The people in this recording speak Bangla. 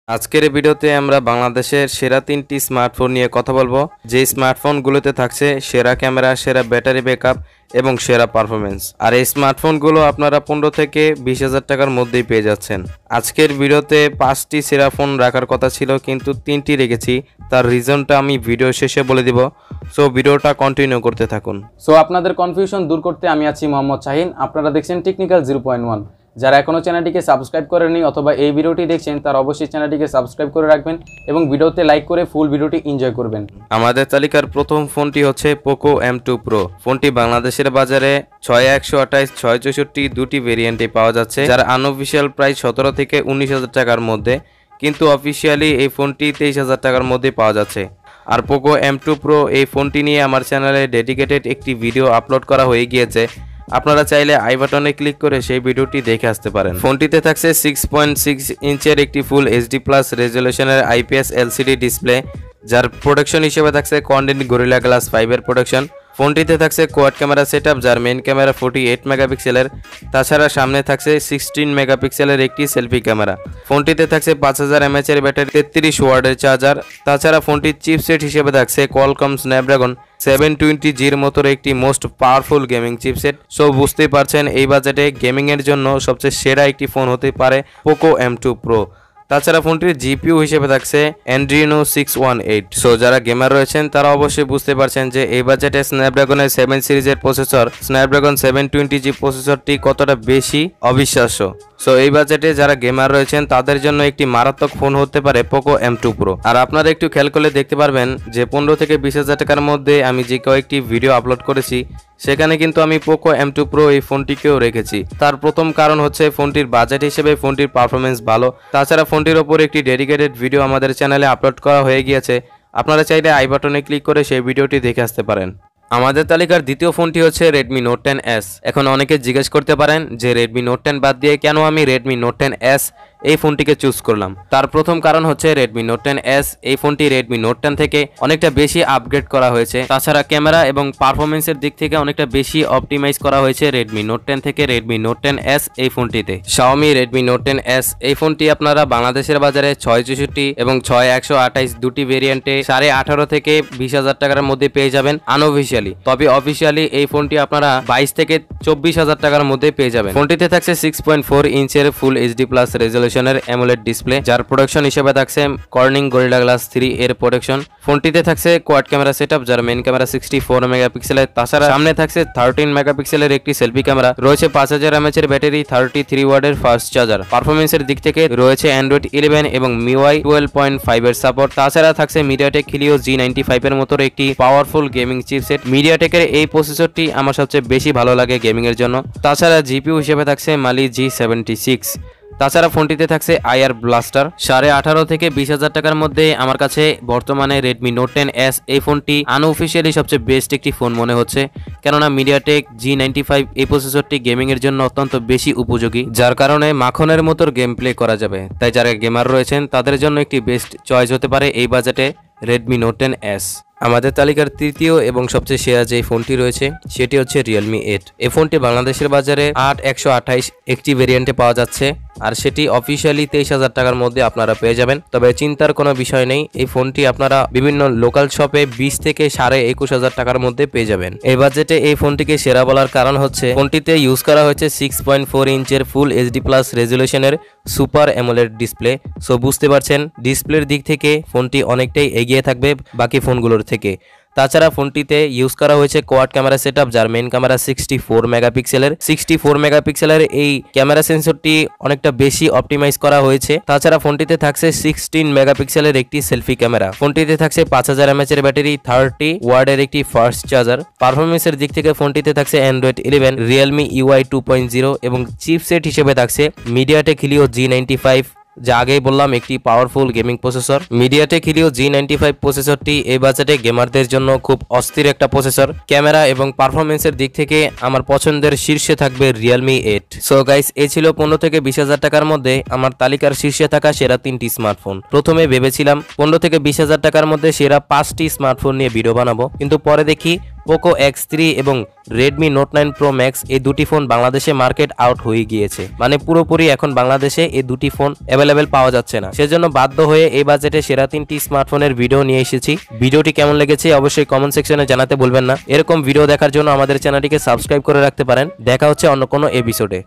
আজকের এই ভিডিওতে আমরা বাংলাদেশের সেরা 3টি স্মার্টফোন নিয়ে কথা বলবো, যে স্মার্টফোনগুলোতে থাকছে সেরা ক্যামেরা, সেরা ব্যাটারি ব্যাকআপ এবং সেরা পারফরমেন্স। আর এই স্মার্টফোনগুলো আপনারা 15 থেকে 20,000 টাকার মধ্যেই পেয়ে যাচ্ছেন। আজকের ভিডিওতে 5টি সেরা ফোন রাখার কথা ছিল, কিন্তু 3টি রেখেছি। তার রিজনটা আমি ভিডিও শেষে বলে দিব, সো ভিডিওটা কন্টিনিউ করতে থাকুন। সো আপনাদের কনফিউশন দূর করতে আমি আছি মোহাম্মদ শাহিন। আপনারা দেখছেন টেকনিক্যাল 0.1। যারা এখনও চ্যানেলটিকে সাবস্ক্রাইব করেননি অথবা এই ভিডিওটি দেখছেন, তারা অবশ্যই চ্যানেলটিকে সাবস্ক্রাইব করে রাখবেন এবং ভিডিওতে লাইক করে ফুল ভিডিওটি এনজয় করবেন। আমাদের তালিকার প্রথম ফোনটি হচ্ছে পোকো M2 Pro। ফোনটি বাংলাদেশের বাজারে 6128, 664 দুটি ভেরিয়েন্টে পাওয়া যাচ্ছে, যার আনঅফিসিয়াল প্রাইস 17 থেকে 19,000 টাকার মধ্যে, কিন্তু অফিসিয়ালি এই ফোনটি 23,000 টাকার মধ্যে পাওয়া যাচ্ছে। আর পোকো M2 Pro এই ফোনটি নিয়ে আমার চ্যানেলে ডেডিকেটেড একটি ভিডিও আপলোড করা হয়ে গিয়েছে। আপনারা চাইলে আই বাটনে ক্লিক করে সেই ভিডিওটি দেখে আসতে পারেন। ফোনটিতে থাকছে 6.6 ইঞ্চের একটি ফুল HD+ রেজলিউশনের IPS LCD ডিসপ্লে, যার প্রোটেকশন হিসেবে থাকছে কন্ডেন্ট গরিলা গ্লাস 5 এর প্রোটেকশন। ফোনটিতে থাকছে কোয়াড ক্যামেরা সেটআপ, যার মেইন ক্যামেরা 48 মেগাপিক্সেলের। তাছাড়া সামনে থাকছে 16 মেগাপিক্সেলের একটি সেলফি ক্যামেরা। ফোনটিতে থাকছে 5000 mAh এর ব্যাটারি, 33 ওয়াটের চার্জার। তাছাড়া ফোনটির চিপসেট হিসেবে থাকছে কোয়ালকম স্ন্যাপড্রাগন 720G'র মতো একটি most powerful gaming chipset. So বুঝতেই পারছেন এই বাজেটে গেমিং এর জন্য সবচেয়ে সেরা একটি ফোন হতে পারে পোকো M2 Pro। তাছাড়া ফোনটির জিপিইউ হিসেবে থাকছে Adreno 618। সো যারা গেমার রয়েছেন তারা অবশ্যই বুঝতে পারছেন যে এই বাজেটে স্ন্যাপড্রাগনের 7 সিরিজের প্রসেসর স্ন্যাপড্রাগন 720G প্রসেসরটি কতটা বেশি অবিশ্বাস্য। সো এই বাজেটে যারা গেমার রয়েছেন তাদের জন্য একটি মারাত্মক ফোন হতে পারে পোকো M2 Pro। আর আপনারা একটু খেয়াল করলে দেখতে পারবেন যে 15 থেকে 20,000 টাকার মধ্যে আমি যে কয়েকটি ভিডিও আপলোড করেছি, সেখানে কিন্তু আমি পোকো M2 Pro এই ফোনটিকেও রেখেছি। তার প্রথম কারণ হচ্ছে ফোনটির বাজেট হিসেবে ফোনটির পারফরমেন্স ভালো। তাছাড়া ফোনটির ওপর একটি ডেডিকেটেড ভিডিও আমাদের চ্যানেলে আপলোড করা হয়ে গিয়েছে, আপনারা চাইলে আই বাটনে ক্লিক করে সেই ভিডিওটি দেখে আসতে পারেন। আমাদের তালিকার দ্বিতীয় ফোনটি হচ্ছে Redmi Note 10s। এখন অনেকে জিজ্ঞেস করতে পারেন যে Redmi Note 10 বাদ দিয়ে কেন আমি Redmi Note 10s এই ফোনটিকে চুজ করলাম। তার প্রথম কারণ হচ্ছে Redmi Note 10s এই ফোনটি Redmi Note 10 থেকে অনেকটা বেশি আপগ্রেড করা হয়েছে। তাছাড়া ক্যামেরা এবং পারফরমেন্সের দিক থেকে অনেকটা বেশি অপটিমাইজ করা হয়েছে Redmi Note 10 থেকে Redmi Note 10s এই ফোনটিতে। Xiaomi Redmi Note 10s এই ফোনটি আপনারা বাংলাদেশের বাজারে 664 এবং 6128 দুটি ভেরিয়েন্টে 18.5 থেকে 20,000 টাকার মধ্যে পেয়ে যাবেন আনঅফিসিয়ালি। তবে অফিসিয়ালি এই ফোনটি আপনারা 22 থেকে 24,000 টাকার মধ্যে পেয়ে যাবেন। ফোনটিতে থাকছে 6.4 ইঞ্চের ফুল HD+ রেজলিউশনের AMOLED ডিসপ্লে, যার প্রোটেকশন হিসেবে থাকছে কর্নিং গরিলা গ্লাস 3 এর প্রোটেকশন। ফোনটিতে থাকছে কোয়াড ক্যামেরা সেটআপ, যার মেইন ক্যামেরা 64 মেগাপিক্সেলের। তাছাড়া সামনে থাকছে 13 মেগাপিক্সেলের একটি সেলফি ক্যামেরা, রয়েছে 5000 mAh এর ব্যাটারি, 33 ওয়াটের ফাস্ট চার্জার। পারফরমেন্সের দিক থেকে রয়েছে Android 11 এবং MIUI 12.5 এর সাপোর্ট। তাছাড়া থাকছে MediaTek Helio G95 এর মতো একটি পাওয়ারফুল গেমিং চিপসেট। MediaTek-এর এই প্রসেসরটি আমার সবচেয়ে বেশি ভালো লাগে গেমিং এর জন্য। তাছাড়া জিপিইউ হিসেবে থাকছে Mali G76। তাছাড়া ফোনটিতে থাকছে IR ব্লাস্টার। 18.5 থেকে 20,000 টাকার মধ্যে আমার কাছে বর্তমানে Redmi Note 10s এই ফোনটি আনঅফিসিয়ালি সবচেয়ে বেস্ট একটি ফোন মনে হচ্ছে, কেননা MediaTek G95 এই প্রসেসরটি গেমিং এর জন্য অত্যন্ত বেশি উপযোগী, যার কারণে মাখনের মতো গেম প্লে করা যাবে। তাই যারা গেমার রয়েছেন তাদের জন্য একটি বেস্ট চয়েস হতে পারে এই বাজেটে Redmi Note 10s। আমাদের তালিকার তৃতীয় এবং সবচেয়ে সেরা যে ফোনটি রয়েছে সেটি হচ্ছে Realme 8। এই ফোনটি বাংলাদেশের বাজারে 8128 একটি ভেরিয়েন্টে পাওয়া যাচ্ছে, আর সেটি অফিসিয়ালি 23,000 টাকার মধ্যে আপনারা পেয়ে যাবেন। তবে চিন্তার কোনো বিষয় নেই, এই ফোনটি আপনারা বিভিন্ন লোকাল শপে 20 থেকে 21,500 টাকার মধ্যে পেয়ে যাবেন। এই বাজেটে এই ফোনটিকে সেরা বলার কারণ হচ্ছে ফোনটিতে ইউজ করা হয়েছে 6.4 ইঞ্চের ফুল HD+ রেজলিউশনের সুপার AMOLED ডিসপ্লে। সো বুঝতে পারছেন ডিসপ্লের দিক থেকে ফোনটি অনেকটাই এগিয়ে থাকবে বাকি ফোনগুলোর থেকে। তাছাড়া ফোনটিতে ইউজ করা হয়েছে কোয়াড ক্যামেরা সেটআপ, যার মেইন ক্যামেরা 64 মেগাপিক্সেলের। 64 মেগাপিক্সেলের এই ক্যামেরা সেন্সরটি অনেকটা বেশি অপটিমাইজ করা হয়েছে। তাছাড়া ফোনটিতে থাকছে 16 মেগাপিক্সেলের একটি সেলফি ক্যামেরা। ফোনটিতে থাকছে 5000 mAh এর ব্যাটারি, 30 ওয়াটের একটি ফাস্ট চার্জার। পারফরমেন্সের দিক থেকে ফোনটিতে থাকছে Android 11, Realme UI 2.0 এবং চিপসেট হিসেবে থাকছে MediaTek Helio G95, যা আগেই বললাম একটি powerful gaming processor. MediaTek Helio G95 প্রসেসরটি এই বাজেটে গেমারদের জন্য খুব অস্থির একটা প্রসেসর। ক্যামেরা এবং পারফরমেন্সের দিক থেকে আমার পছন্দের শীর্ষে থাকবে Realme 8। সো গাইস, এই ছিল 15 থেকে 20,000 টাকার মধ্যে আমার তালিকার শীর্ষে থাকা সেরা 3টি স্মার্টফোন। প্রথমে ভেবেছিলাম 15 থেকে 20,000 টাকার মধ্যে সেরা 5টি স্মার্টফোন নিয়ে ভিডিও বানাবো, কিন্তু পরে দেখি পোকো X3 এবং রেডমি নোট 9 প্রো ম্যাক্স এই দুটি ফোন বাংলাদেশে মার্কেট আউট হয়ে গিয়েছে, মানে পুরোপুরি এখন বাংলাদেশে এই দুটি ফোন অ্যাভেলেবেল পাওয়া যাচ্ছে না। সেজন্য বাধ্য হয়ে এই বাজেটে সেরা 3টি স্মার্টফোনের ভিডিও নিয়ে এসেছি। ভিডিওটি কেমন লেগেছে অবশ্যই কমেন্ট সেকশনে জানাতে ভুলবেন না। এরকম ভিডিও দেখার জন্য আমাদের চ্যানেলটিকে সাবস্ক্রাইব করে রাখতে পারেন। দেখা হচ্ছে অন্য কোনো এপিসোডে।